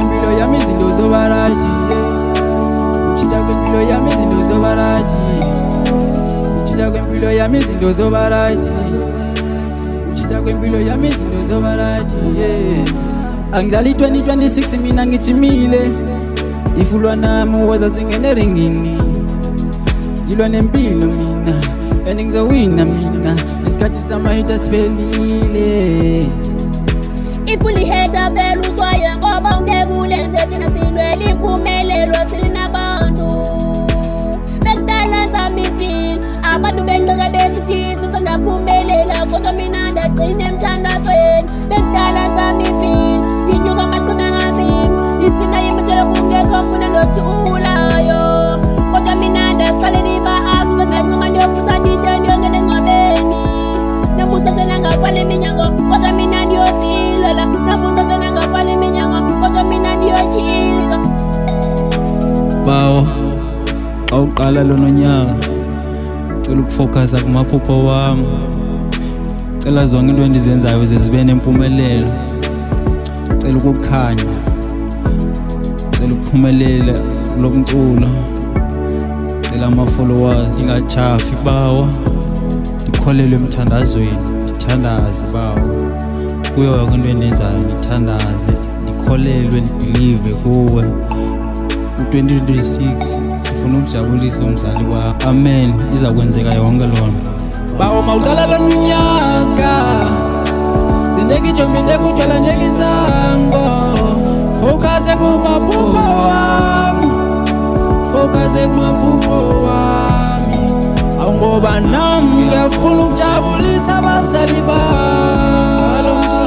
kwempilo yami izinto zobarathi, ukushintsha kwempilo yami izinto zobarathi, ukushintsha kwempilo yami izinto zobarathi, ukushintsha kwempilo yami izinto zobarathi. Angidlali 2026 mina ngijimile, ifulwa nami waza singene ringini, ngilwa nempilo mina and ngizowina mina, isikhathi samahita siphelile. Ifuliheta vele uswaye ngoba ungebulenze thina silwela impumelelo silinabantu bekudala zami impilo, abantu bengxoxa bethi thina usandaphumelela kodwa mina ndagcina emthandazweni. Bekudala zami impilo, nginyuka amaqina ngazima, isima yimithelo kungekho muna nothulayo, kodwa mina ndaqalela iba-afu bendancuma ndiyofutha ndide ndiyongena engcwabeni. Namusa senangafala iminyango kodwa mina ndiyozilwela, namusa senangafala iminyango kodwa mina ndiyotyhilika. Bawo awuqala lo nonyaka cela ukufocusa kumaphupho wami, cela zonke into endizenzayo zibe nempumelelo, cela ukukhanya, cela ukuphumelela kulo mculo, cela ama-followers ingachafi bawo, ndikholelwe emthandazweni, ndithandaze bawo kuyo yonke into endenzayo, ndithandaze, ndikholelwe, ndibhilive kuwe. U-2026 ngifuna ukujabulisa umzali wami, amen, iza kwenzeka yonke lona. Bawo mawuqala lona unyaka sindekitsho minde kudwala njengisango, focuse kumaphupho wami, focuse kumaphupho wami, awungoba nami ngiyafuna ukujabulisa abazali bami.